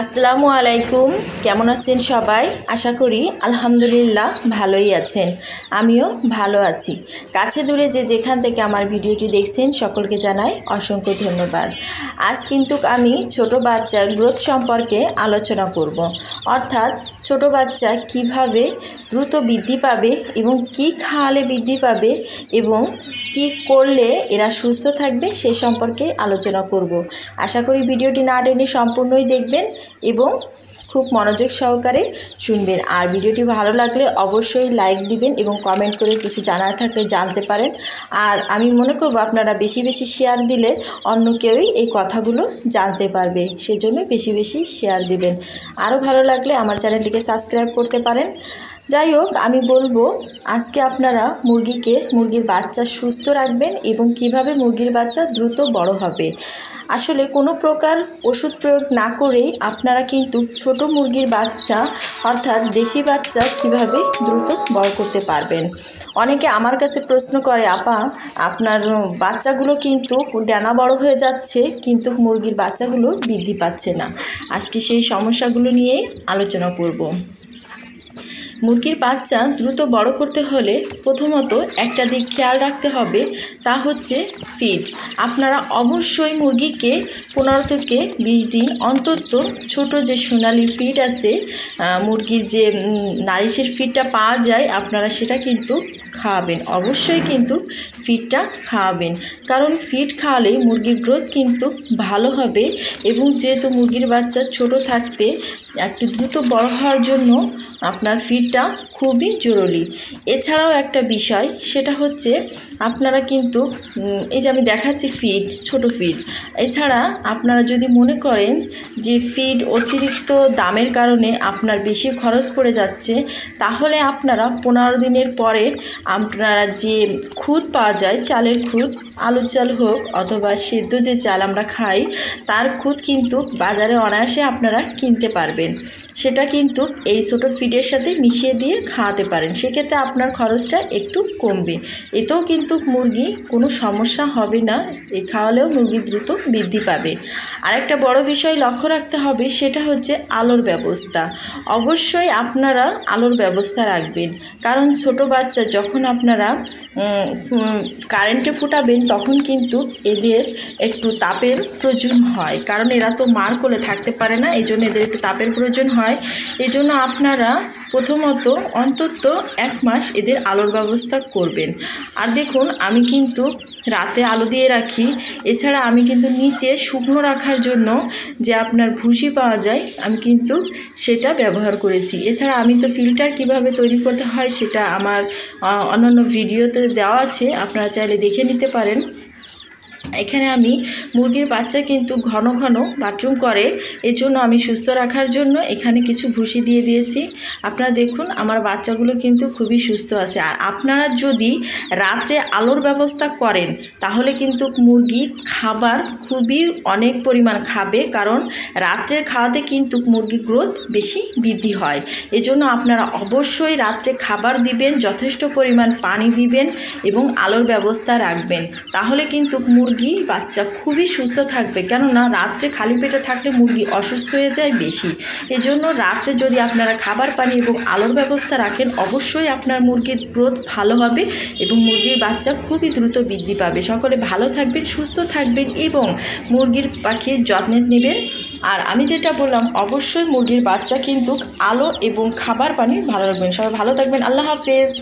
আসসালামু আলাইকুম। কেমন আছেন সবাই? আশা করি আলহামদুলিল্লাহ ভালোই আছেন। আমিও ভালো আছি। কাছে দূরে যে যেখান থেকে আমার ভিডিওটি দেখছেন সকলকে জানাই অসংখ্য ধন্যবাদ। আজ কিন্তু আমি ছোট বাচ্চার গ্রোথ সম্পর্কে আলোচনা করব। অর্থাৎ ছোট বাচ্চা কিভাবে দ্রুত বৃদ্ধি পাবে এবং কি খাওয়ালে বৃদ্ধি পাবে এবং কি করলে এরা সুস্থ থাকবে সে সম্পর্কে আলোচনা করব। আশা করি ভিডিওটি না টেনে সম্পূর্ণই দেখবেন এবং খুব মনোযোগ সহকারে শুনবেন। আর ভিডিওটি ভালো লাগলে অবশ্যই লাইক দিবেন এবং কমেন্ট করে কিছু জানার থাকলে জানতে পারেন। আর আমি মনে করব আপনারা বেশি বেশি শেয়ার দিলে অন্য কেউই এই কথাগুলো জানতে পারবে, সেজন্য বেশি বেশি শেয়ার দিবেন। আরও ভালো লাগলে আমার চ্যানেলটিকে সাবস্ক্রাইব করতে পারেন। যাই হোক, আমি বলবো আজকে আপনারা মুরগির বাচ্চা সুস্থ রাখবেন এবং কিভাবে মুরগির বাচ্চা দ্রুত বড় হবে। আসলে কোনো প্রকার ওষুধ প্রয়োগ না করেই আপনারা কিন্তু ছোট মুরগির বাচ্চা অর্থাৎ দেশি বাচ্চা কিভাবে দ্রুত বড় করতে পারবেন। অনেকে আমার কাছে প্রশ্ন করে, আপা আপনার বাচ্চাগুলো কিন্তু ডানা বড় হয়ে যাচ্ছে কিন্তু মুরগির বাচ্চাগুলো বৃদ্ধি পাচ্ছে না। আজকে সেই সমস্যাগুলো নিয়েই আলোচনা করব। মুরগির বাচ্চা দ্রুত বড় করতে হলে প্রথমত একটা দিক খেয়াল রাখতে হবে, তা হচ্ছে ফিড। আপনারা অবশ্যই মুরগিকে 15 থেকে 20 দিন অন্তত ছোট যে সোনালি ফিড আছে, মুরগির যে নারিশের ফিডটা পাওয়া যায়, আপনারা সেটা কিন্তু খাওয়াবেন। অবশ্যই কিন্তু ফিডটা খাওয়াবেন, কারণ ফিড খাওয়ালে মুরগির গ্রোথ কিন্তু ভালো হবে এবং যেহেতু মুরগির বাচ্চা ছোট থাকতে একটু দ্রুত বড় হওয়ার জন্য আপনার ফিডটা খুবই জরুরি। এছাড়াও একটা বিষয়, সেটা হচ্ছে আপনারা কিন্তু এই যে আমি দেখাচ্ছি ফিড, ছোট ফিড। এছাড়া আপনারা যদি মনে করেন যে ফিড অতিরিক্ত দামের কারণে আপনার বেশি খরচ পড়ে যাচ্ছে, তাহলে আপনারা 15 দিনের পরে আপনারা যে খুদ পাওয়া যায়, চালের খুদ, আলুর চাল হোক অথবা সেদ্ধ যে চাল আমরা খাই, তার খুদ কিন্তু বাজারে অনায়াসে আপনারা কিনতে পারবেন। সেটা কিন্তু এই ছোটো ফিডের সাথে মিশিয়ে দিয়ে খাওয়াতে পারেন। সেক্ষেত্রে আপনার খরচটা একটু কমবে। এতেও কিন্তু মুরগি কোনো সমস্যা হবে না, এই খাওয়ালেও মুরগি দ্রুত বৃদ্ধি পাবে। আরেকটা বড় বিষয় লক্ষ্য রাখতে হবে, সেটা হচ্ছে আলোর ব্যবস্থা। অবশ্যই আপনারা আলোর ব্যবস্থা রাখবেন, কারণ ছোট বাচ্চা যখন আপনারা কারেন্টে ফুটাবেন তখন কিন্তু এদের একটু তাপের প্রয়োজন হয়, কারণ এরা তো মার কোলে থাকতে পারে না, এই জন্য এদের একটু তাপের প্রয়োজন হয়। এই জন্য আপনারা প্রথমত অন্তত 1 মাস এদের আলোর ব্যবস্থা করবেন। আর দেখুন, আমি কিন্তু রাতে আলো দিয়ে রাখি। এছাড়া আমি কিন্তু নিচে শুকনো রাখার জন্য যে আপনার ভুসি পাওয়া যায়, আমি কিন্তু সেটা ব্যবহার করেছি। এছাড়া আমি তো ফিল্টার কিভাবে তৈরি করতে হয় সেটা আমার অন্যান্য ভিডিওতে দেওয়া আছে, আপনারা চাইলে দেখে নিতে পারেন। এখানে আমি মুরগির বাচ্চা কিন্তু ঘন ঘন বাথরুম করে, এজন্য আমি সুস্থ রাখার জন্য এখানে কিছু ভুসি দিয়ে দিয়েছি। আপনারা দেখুন আমার বাচ্চাগুলো কিন্তু খুবই সুস্থ আছে। আর আপনারা যদি রাত্রে আলোর ব্যবস্থা করেন তাহলে কিন্তু মুরগি খাবার খুবই অনেক পরিমাণ খাবে, কারণ রাত্রের খাওয়াতে কিন্তু মুরগির গ্রোথ বেশি বৃদ্ধি হয়। এজন্য আপনারা অবশ্যই রাত্রে খাবার দিবেন, যথেষ্ট পরিমাণ পানি দিবেন এবং আলোর ব্যবস্থা রাখবেন। তাহলে কিন্তু মুরগি বাচ্চা খুবই সুস্থ থাকবে, কেননা রাত্রে খালি পেটে থাকলে মুরগি অসুস্থ হয়ে যায় বেশি। এজন্য রাত্রে যদি আপনারা খাবার পানি এবং আলোর ব্যবস্থা রাখেন, অবশ্যই আপনার মুরগির গ্রোথ ভালো হবে এবং মুরগির বাচ্চা খুবই দ্রুত বৃদ্ধি পাবে। সকলে ভালো থাকবেন, সুস্থ থাকবেন এবং মুরগির পাখির যত্ন নেবেন। আর আমি যেটা বললাম, অবশ্যই মুরগির বাচ্চা কিন্তু আলো এবং খাবার পানি ভালো রাখবেন। সবাই ভালো থাকবেন। আল্লাহ হাফেজ।